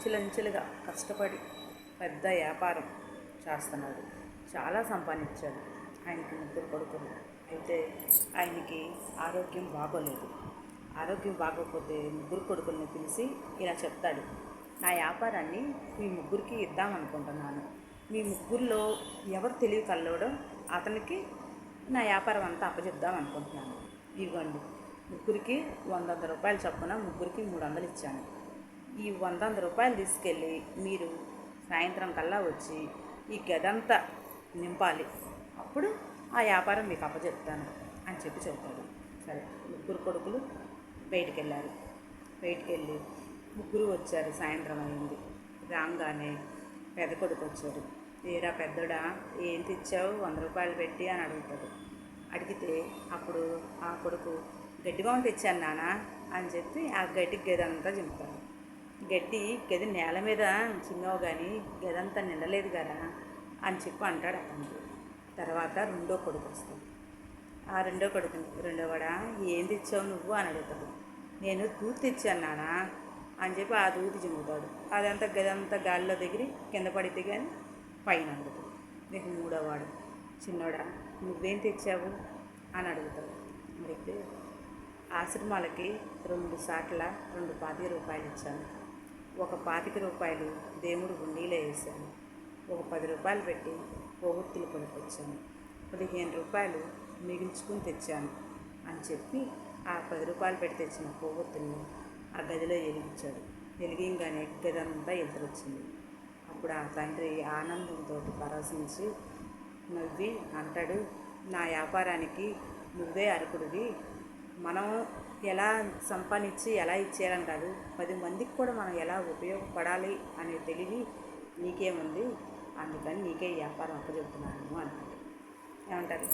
అంచెలంచెలుగా కష్టపడి పెద్ద వ్యాపారం చేస్తున్నాడు. చాలా సంపాదించాడు. ఆయనకి ముగ్గురు కొడుకులు. అయితే ఆయనకి ఆరోగ్యం బాగోలేదు. ఆరోగ్యం బాగోకపోతే ముగ్గురు కొడుకుల్ని పిలిచి ఇలా చెప్తాడు, నా వ్యాపారాన్ని మీ ముగ్గురికి ఇద్దామనుకుంటున్నాను. మీ ముగ్గురులో ఎవరు తెలివి కల్లోడో అతనికి నా వ్యాపారం అంతా అప్పచెప్దాం అనుకుంటున్నాను. ఇవ్వండి, ముగ్గురికి 100 రూపాయలు చొప్పున ముగ్గురికి 300 ఇచ్చాను. ఈ 100 రూపాయలు తీసుకెళ్ళి మీరు సాయంత్రం కల్లా వచ్చి ఈ గదంతా నింపాలి. అప్పుడు ఆ వ్యాపారం మీకు అప్పచెప్తాను అని చెప్పి చెబుతాడు. సరే, ముగ్గురు కొడుకులు బయటికి వెళ్ళారు. బయటికి వెళ్ళి ముగ్గురు వచ్చారు. సాయంత్రం అయింది. రాగానే పెద్ద కొడుకు వచ్చాడు. తీరా పెద్దోడా, ఏం తెచ్చావు 100 రూపాయలు పెట్టి అని అడుగుతాడు. అడిగితే అప్పుడు ఆ కొడుకు గడ్డి బాగుంది తెచ్చాను నాన్న అని చెప్పి ఆ గడ్డికి గదంతా చింపుతాడు. గది నేల మీద చిన్నవు కానీ గదంతా నిండలేదు కదా అని చెప్పి అంటాడు అతనికి. తర్వాత రెండో కొడుకు వస్తాడు. ఆ రెండోవాడా, ఏం తెచ్చావు నువ్వు అని అడుగుతాడు. నేను దూది తెచ్చాను నాన్న అని చెప్పి ఆ దూది చింపుతాడు. అదంతా గదంతా గాలిలో దిగి కింద పడితే కానీ పైన అడుగుతాడు. నీకు మూడోవాడు, చిన్నోడా నువ్వేం తెచ్చావు అని అడుగుతాడు. అడిగితే ఆశ్రమాలకి 2 సార్ల 2 20 రూపాయలు ఇచ్చాను. ఒక 25 రూపాయలు దేవుడు గుండీలో వేసాను. ఒక 10 రూపాయలు పెట్టి కొవ్వొత్తులు కొనుక్కొచ్చాను. 15 రూపాయలు మిగిల్చుకుని తెచ్చాను అని చెప్పి ఆ 10 రూపాయలు పెట్టి తెచ్చిన కొవ్వొత్తుల్ని ఆ గదిలో వెలిగించాడు. వెలిగింగానే గదంతా ఎదురొచ్చింది. అప్పుడు ఆ తండ్రి ఆనందంతో పరవశించి నవ్వి అంటాడు, నా వ్యాపారానికి నువ్వే అర్హుడివి. మనం ఎలా సంపాదించి ఎలా ఇచ్చేయాలని కాదు, 10 మందికి కూడా మనం ఎలా ఉపయోగపడాలి అనే తెలివి నీకేముంది, అందుకని నీకే వ్యాపారం అప్పచెప్తున్నాను అంటాడు. ఏమంటారు?